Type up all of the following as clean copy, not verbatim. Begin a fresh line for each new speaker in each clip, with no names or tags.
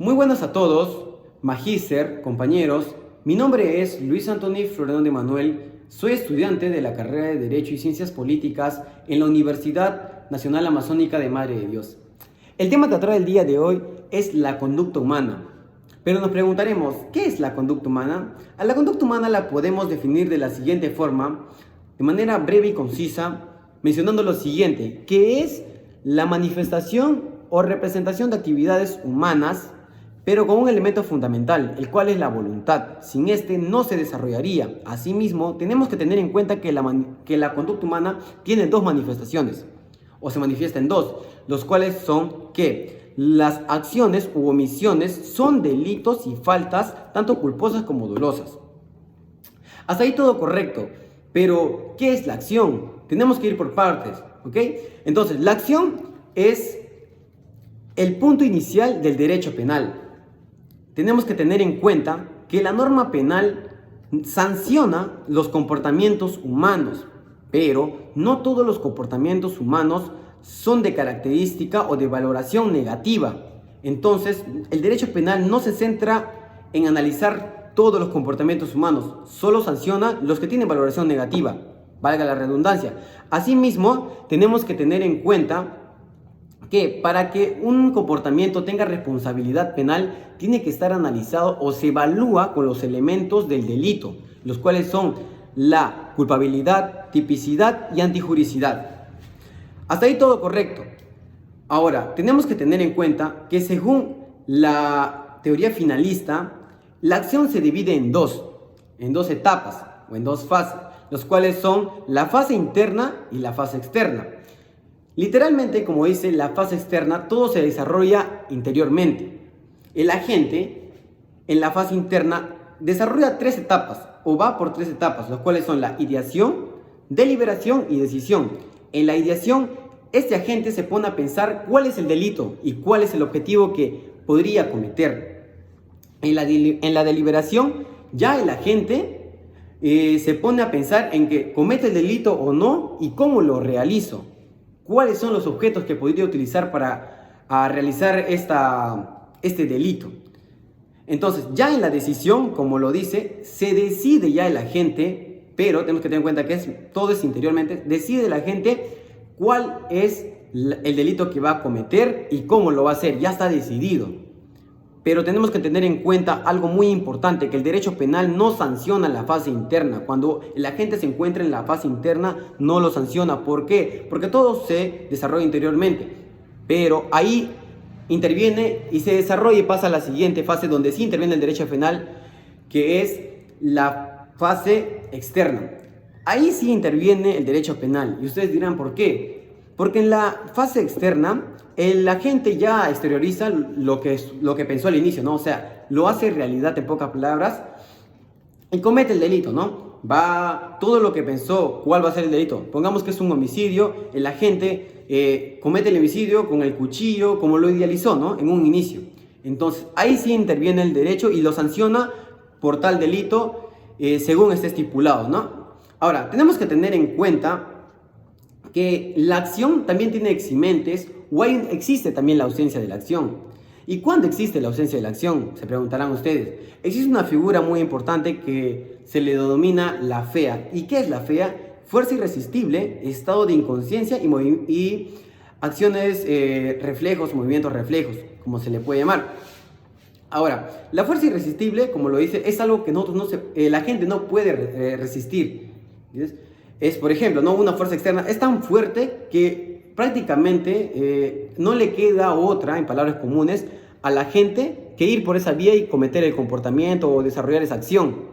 Muy buenas a todos, magíster, compañeros. Mi nombre es Luis Antonio Floreno de Manuel. Soy estudiante de la carrera de Derecho y Ciencias Políticas en la Universidad Nacional Amazónica de Madre de Dios. El tema a tratar el día de hoy es la conducta humana. Pero nos preguntaremos, ¿qué es la conducta humana? A la conducta humana la podemos definir de la siguiente forma, de manera breve y concisa, mencionando lo siguiente, que es la manifestación o representación de actividades humanas, pero con un elemento fundamental, el cual es la voluntad. Sin este no se desarrollaría. Asimismo, tenemos que tener en cuenta que la conducta humana tiene dos manifestaciones, o se manifiesta en dos, los cuales son que las acciones u omisiones son delitos y faltas, tanto culposas como dolosas. Hasta ahí todo correcto, pero ¿qué es la acción? Tenemos que ir por partes, ¿ok? Entonces, la acción es el punto inicial del derecho penal. Tenemos que tener en cuenta que la norma penal sanciona los comportamientos humanos, pero no todos los comportamientos humanos son de característica o de valoración negativa. Entonces, el derecho penal no se centra en analizar todos los comportamientos humanos, solo sanciona los que tienen valoración negativa, valga la redundancia. Asimismo, tenemos que tener en cuenta que para que un comportamiento tenga responsabilidad penal tiene que estar analizado o se evalúa con los elementos del delito, los cuales son la culpabilidad, tipicidad y antijuricidad. Hasta ahí todo correcto. Ahora, tenemos que tener en cuenta que según la teoría finalista, la acción se divide en dos etapas o en dos fases, los cuales son la fase interna y la fase externa. Literalmente, como dice la fase externa, todo se desarrolla interiormente. El agente, en la fase interna, desarrolla tres etapas, o va por tres etapas, los cuales son la ideación, deliberación y decisión. En la ideación, este agente se pone a pensar cuál es el delito y cuál es el objetivo que podría cometer. En la deliberación, ya el agente se pone a pensar en que comete el delito o no y cómo lo realizo. ¿Cuáles son los objetos que podría utilizar para realizar este delito? Entonces, ya en la decisión, como lo dice, se decide ya el agente, pero tenemos que tener en cuenta que todo es interiormente, decide el agente cuál es el delito que va a cometer y cómo lo va a hacer, ya está decidido. Pero tenemos que tener en cuenta algo muy importante, que el derecho penal no sanciona la fase interna. Cuando el agente se encuentra en la fase interna, no lo sanciona. ¿Por qué? Porque todo se desarrolla interiormente. Pero ahí interviene y se desarrolla y pasa a la siguiente fase, donde sí interviene el derecho penal, que es la fase externa. Ahí sí interviene el derecho penal. Y ustedes dirán, ¿por qué? Porque en la fase externa, el agente ya exterioriza lo que pensó al inicio, ¿no? O sea, lo hace realidad en pocas palabras y comete el delito, ¿no? Va todo lo que pensó, ¿cuál va a ser el delito? Pongamos que es un homicidio, el agente comete el homicidio con el cuchillo, como lo idealizó, ¿no? En un inicio. Entonces, ahí sí interviene el derecho y lo sanciona por tal delito según esté estipulado, ¿no? Ahora, tenemos que tener en cuenta que la acción también tiene eximentes o existe también la ausencia de la acción. ¿Y cuándo existe la ausencia de la acción? Se preguntarán ustedes. Existe una figura muy importante que se le denomina la FEA. ¿Y qué es la FEA? Fuerza irresistible, estado de inconsciencia y acciones reflejos, movimientos reflejos, como se le puede llamar. Ahora, la fuerza irresistible, como lo dice, es algo que la gente no puede resistir. ¿Ves? Es, por ejemplo, ¿no? Una fuerza externa es tan fuerte que prácticamente no le queda otra, en palabras comunes, a la gente que ir por esa vía y cometer el comportamiento o desarrollar esa acción.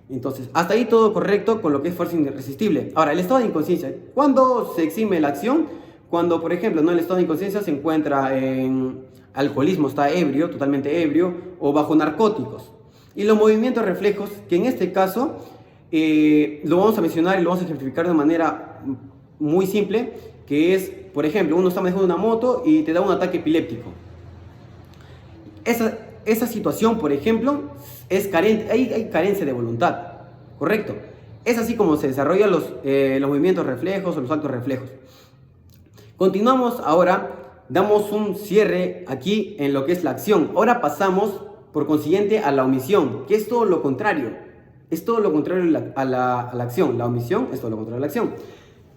Entonces, hasta ahí todo correcto con lo que es fuerza irresistible. Ahora, el estado de inconsciencia. ¿Cuándo se exime la acción? Cuando, por ejemplo, ¿no? El estado de inconsciencia se encuentra en alcoholismo, está ebrio, totalmente ebrio, o bajo narcóticos. Y los movimientos reflejos, que en este caso lo vamos a mencionar y lo vamos a ejemplificar de manera muy simple, que es, por ejemplo, uno está manejando una moto y te da un ataque epiléptico. Esa situación, por ejemplo, es carente, hay carencia de voluntad, ¿correcto? Es así como se desarrollan los movimientos reflejos o los actos reflejos. Continuamos ahora damos un cierre aquí en lo que es la acción. Ahora pasamos, por consiguiente, a la omisión, que es todo lo contrario. Es todo lo contrario a la acción. La omisión es todo lo contrario a la acción.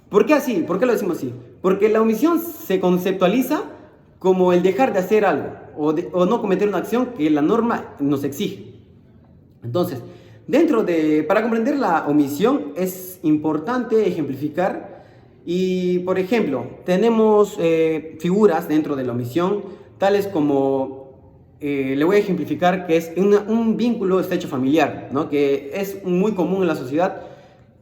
¿Por qué así? ¿Por qué lo decimos así? Porque la omisión se conceptualiza como el dejar de hacer algo o no cometer una acción que la norma nos exige. Entonces, para comprender la omisión es importante ejemplificar y, por ejemplo, tenemos figuras dentro de la omisión, tales como, le voy a ejemplificar que es un vínculo estrecho familiar, ¿no? Que es muy común en la sociedad,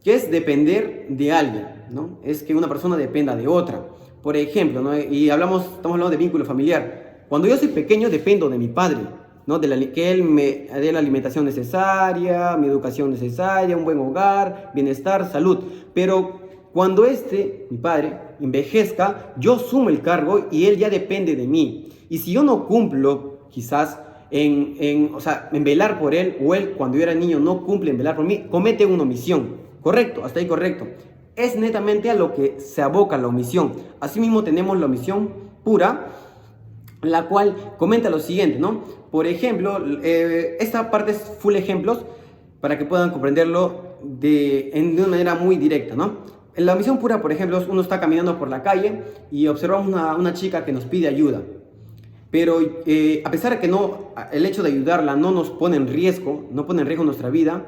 que es depender de alguien, ¿no? Es que una persona dependa de otra. Por ejemplo, ¿no? Estamos hablando de vínculo familiar. Cuando yo soy pequeño dependo de mi padre, ¿no? Que él me dé la alimentación necesaria, mi educación necesaria, un buen hogar, bienestar, salud. Pero cuando mi padre, envejezca, yo asumo el cargo y él ya depende de mí. Y si yo no cumplo, quizás, en velar por él, o él, cuando yo era niño, no cumple en velar por mí, comete una omisión. Correcto, hasta ahí correcto. Es netamente a lo que se aboca la omisión. Asimismo tenemos la omisión pura, la cual comenta lo siguiente, ¿no? Por ejemplo, esta parte es full ejemplos para que puedan comprenderlo de una manera muy directa, ¿no? En la omisión pura, por ejemplo, uno está caminando por la calle y observamos una chica que nos pide ayuda. Pero a pesar de que el hecho de ayudarla no nos pone en riesgo, no pone en riesgo nuestra vida,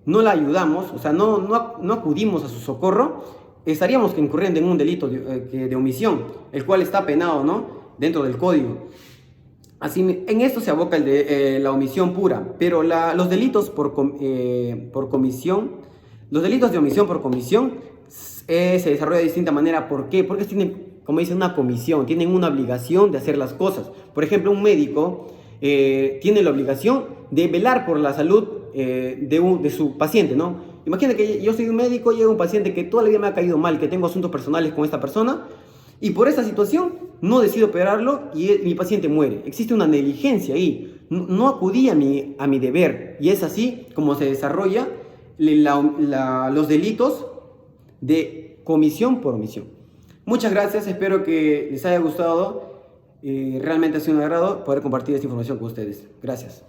no la ayudamos, o sea, no acudimos a su socorro, estaríamos incurriendo en un delito de omisión, el cual está penado, ¿no? Dentro del código. Así, en esto se aboca la omisión pura, pero los delitos por comisión, los delitos de omisión por comisión se desarrolla de distinta manera. ¿Por qué? Porque tienen, como dice, una comisión, tienen una obligación de hacer las cosas. Por ejemplo, un médico tiene la obligación de velar por la salud de su paciente, ¿no? Imagina que yo soy un médico, llega un paciente que toda la vida me ha caído mal, que tengo asuntos personales con esta persona, y por esa situación no decido operarlo y mi paciente muere. Existe una negligencia ahí. No acudí a mi deber. Y es así como se desarrolla los delitos de comisión por omisión. Muchas gracias. Espero que les haya gustado. Realmente ha sido un agrado poder compartir esta información con ustedes. Gracias.